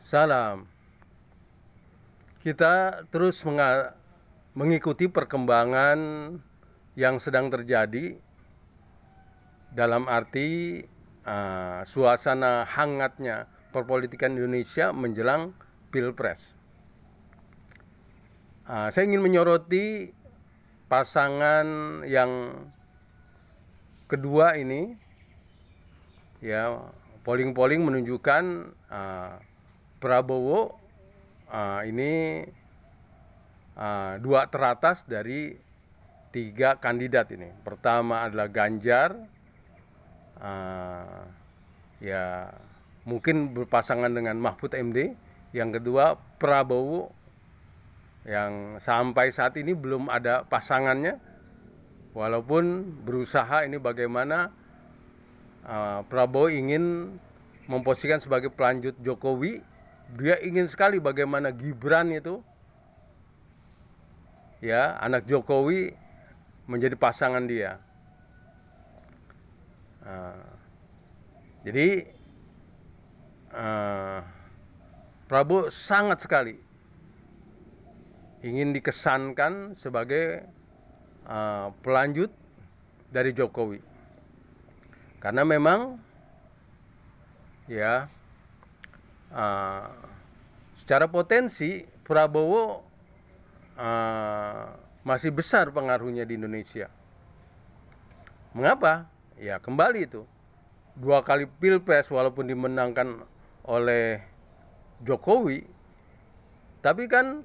Salam. Kita terus mengikuti perkembangan yang sedang terjadi dalam arti suasana hangatnya perpolitikan Indonesia menjelang Pilpres. Saya ingin menyoroti pasangan yang kedua ini, ya, polling menunjukkan Prabowo ini dua teratas dari tiga kandidat ini. Pertama adalah Ganjar, ya mungkin berpasangan dengan Mahfud MD. Yang kedua Prabowo, yang sampai saat ini belum ada pasangannya, walaupun berusaha ini bagaimana Prabowo ingin memposisikan sebagai pelanjut Jokowi. Dia ingin sekali bagaimana Gibran itu, ya, anak Jokowi, menjadi pasangan dia. Jadi Prabowo sangat sekali ingin dikesankan sebagai pelanjut dari Jokowi, karena memang, ya, secara potensi Prabowo masih besar pengaruhnya di Indonesia. Mengapa? Ya kembali itu, dua kali Pilpres walaupun dimenangkan oleh Jokowi, tapi kan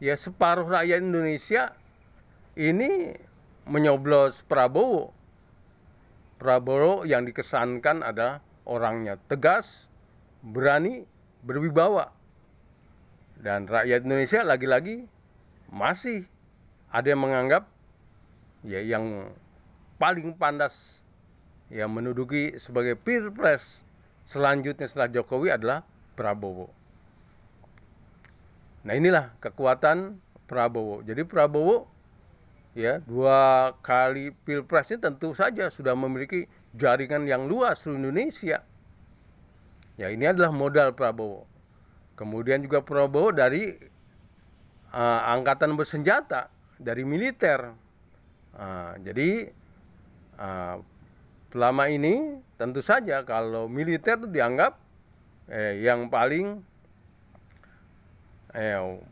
ya separuh rakyat Indonesia ini menyoblos Prabowo. Prabowo yang dikesankan adalah orangnya tegas, berani, berwibawa. Dan rakyat Indonesia lagi-lagi masih ada yang menganggap, ya, yang paling pantas, ya, menduduki sebagai Pilpres selanjutnya setelah Jokowi adalah Prabowo. Nah, inilah kekuatan Prabowo. Jadi Prabowo, ya, dua kali Pilpres ini tentu saja sudah memiliki jaringan yang luas di Indonesia. Ya, ini adalah modal Prabowo. Kemudian juga Prabowo dari angkatan bersenjata, dari militer. Jadi selama ini tentu saja kalau militer itu dianggap yang paling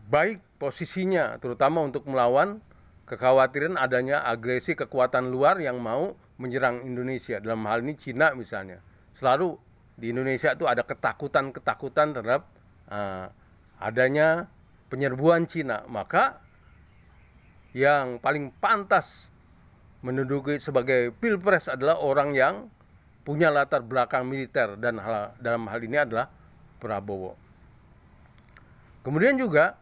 baik posisinya, terutama untuk melawan kekhawatiran adanya agresi kekuatan luar yang mau menyerang Indonesia. Dalam hal ini Cina misalnya. Selalu di Indonesia itu ada ketakutan terhadap adanya penyerbuan Cina. Maka yang paling pantas menduduki sebagai Pilpres adalah orang yang punya latar belakang militer, dan dalam hal ini adalah Prabowo. Kemudian juga,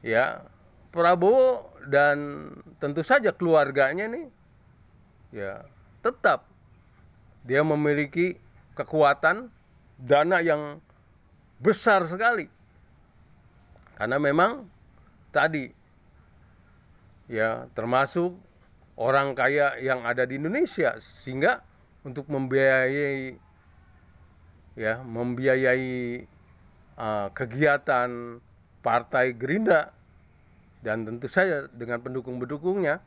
ya, Prabowo dan tentu saja keluarganya nih, ya, tetap dia memiliki kekuatan dana yang besar sekali, karena memang tadi, ya, termasuk orang kaya yang ada di Indonesia, sehingga untuk membiayai kegiatan Partai Gerindra dan tentu saja dengan pendukung-pendukungnya,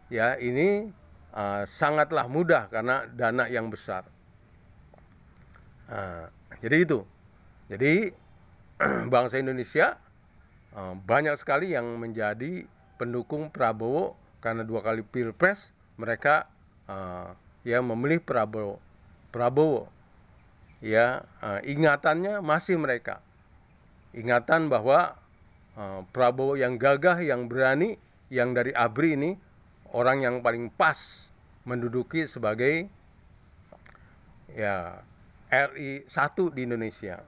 ya, ini sangatlah mudah karena dana yang besar. Jadi itu. Jadi bangsa Indonesia banyak sekali yang menjadi pendukung Prabowo karena dua kali Pilpres mereka ya memilih Prabowo. Ya, ingatannya masih mereka. Ingatan bahwa Prabowo yang gagah, yang berani, yang dari ABRI ini orang yang paling pas menduduki sebagai, ya, RI 1 di Indonesia.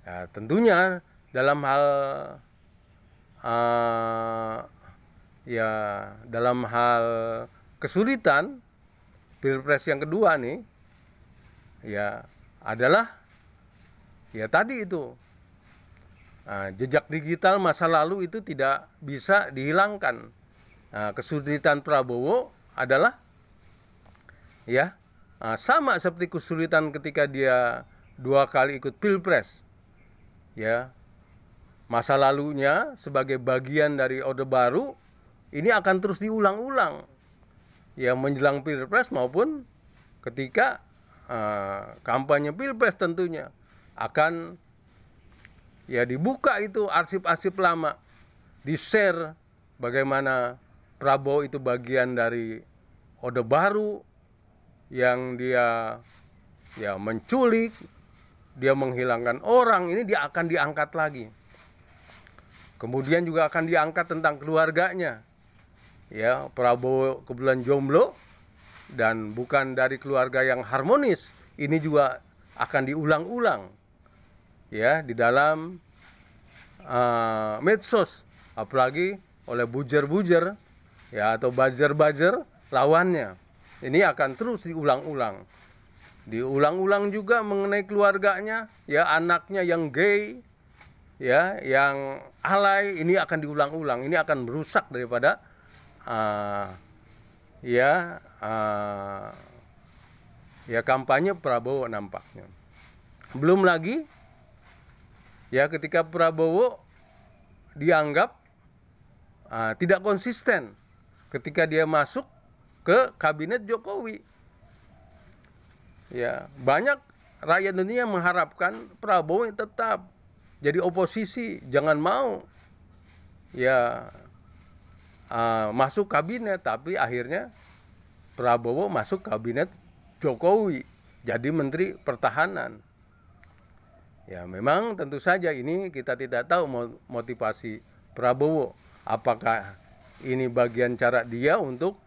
Ya, tentunya dalam hal dalam hal kesulitan Pilpres yang kedua nih, ya, adalah, ya, tadi itu jejak digital masa lalu itu tidak bisa dihilangkan. Kesulitan Prabowo adalah, ya, sama seperti kesulitan ketika dia 2 kali ikut pilpres, ya, masa lalunya sebagai bagian dari Orde Baru ini akan terus diulang-ulang, ya, menjelang pilpres maupun ketika kampanye pilpres tentunya akan, ya, dibuka itu arsip-arsip lama, di-share bagaimana Prabowo itu bagian dari Orde Baru yang dia, ya, menculik, dia menghilangkan orang, ini dia akan diangkat lagi. Kemudian juga akan diangkat tentang keluarganya. Ya, Prabowo kebetulan jomblo dan bukan dari keluarga yang harmonis. Ini juga akan diulang-ulang, ya, di dalam medsos, apalagi oleh bujer-bujer, ya, atau buzzer-buzzer lawannya. Ini akan terus diulang-ulang. Diulang-ulang juga mengenai keluarganya, ya, anaknya yang gay, ya, yang alay, ini akan diulang-ulang. Ini akan merusak daripada ya kampanye Prabowo nampaknya. Belum lagi, ya, ketika Prabowo dianggap tidak konsisten ketika dia masuk ke kabinet Jokowi. Ya, banyak rakyat Indonesia mengharapkan Prabowo tetap jadi oposisi, jangan mau, ya, masuk kabinet, tapi akhirnya Prabowo masuk kabinet Jokowi jadi Menteri Pertahanan. Ya, memang tentu saja ini kita tidak tahu motivasi Prabowo, apakah ini bagian cara dia untuk,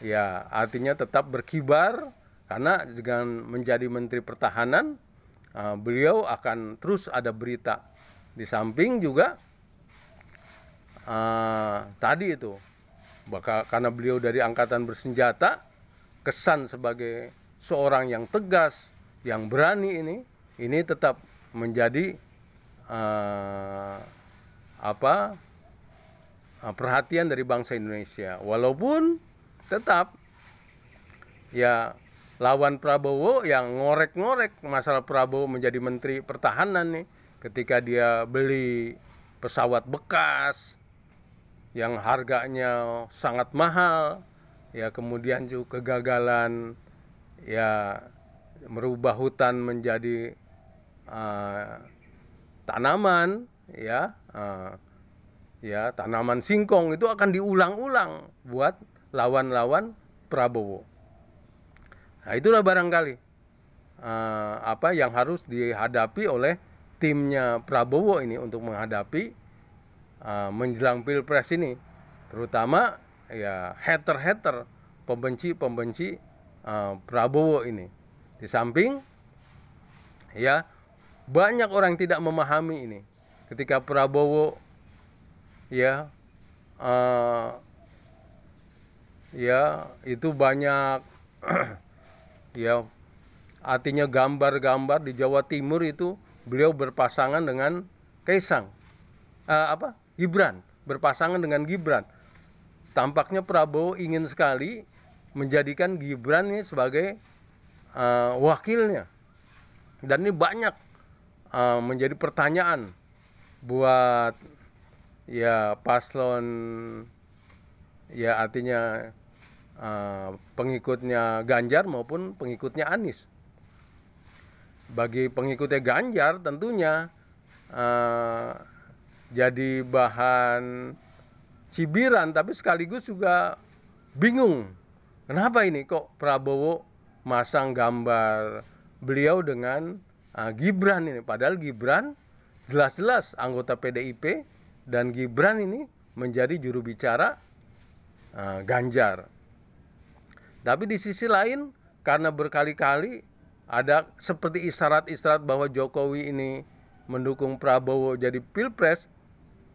ya, artinya tetap berkibar, karena dengan menjadi Menteri Pertahanan beliau akan terus ada berita. Di samping juga tadi itu, karena beliau dari angkatan bersenjata, kesan sebagai seorang yang tegas, yang berani ini tetap menjadi perhatian dari bangsa Indonesia. Walaupun tetap, ya, lawan Prabowo yang ngorek-ngorek masalah Prabowo menjadi Menteri Pertahanan nih, ketika dia beli pesawat bekas yang harganya sangat mahal, ya, kemudian juga kegagalan, ya, merubah hutan menjadi tanaman, ya, tanaman singkong, itu akan diulang-ulang buat lawan-lawan Prabowo. Nah, itulah barangkali yang harus dihadapi oleh timnya Prabowo ini untuk menghadapi menjelang pilpres ini, terutama, ya, hater-hater, pembenci Prabowo ini. Di samping, ya, banyak orang yang tidak memahami ini ketika Prabowo, ya, itu banyak ya, artinya gambar-gambar di Jawa Timur itu beliau berpasangan dengan Kaisang, Gibran, berpasangan dengan Gibran. Tampaknya Prabowo ingin sekali menjadikan Gibran ini sebagai wakilnya. Dan ini banyak menjadi pertanyaan buat, ya, paslon, ya, artinya pengikutnya Ganjar maupun pengikutnya Anies. Bagi pengikutnya Ganjar tentunya jadi bahan cibiran, tapi sekaligus juga bingung. Kenapa ini kok Prabowo masang gambar beliau dengan Gibran ini? Padahal Gibran jelas-jelas anggota PDIP dan Gibran ini menjadi juru bicara Ganjar. Tapi di sisi lain, karena berkali-kali ada seperti isyarat-isyarat bahwa Jokowi ini mendukung Prabowo jadi pilpres,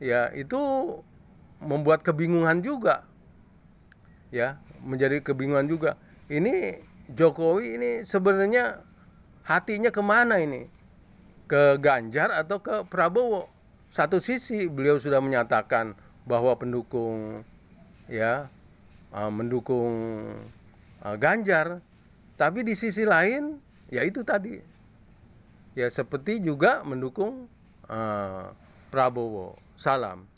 ya, itu membuat kebingungan juga, ya, menjadi kebingungan juga. Ini Jokowi ini sebenarnya hatinya kemana ini? Ke Ganjar atau ke Prabowo? Satu sisi beliau sudah menyatakan bahwa pendukung, ya, mendukung Ganjar, tapi di sisi lain, ya, itu tadi, ya seperti juga mendukung Prabowo. Salam.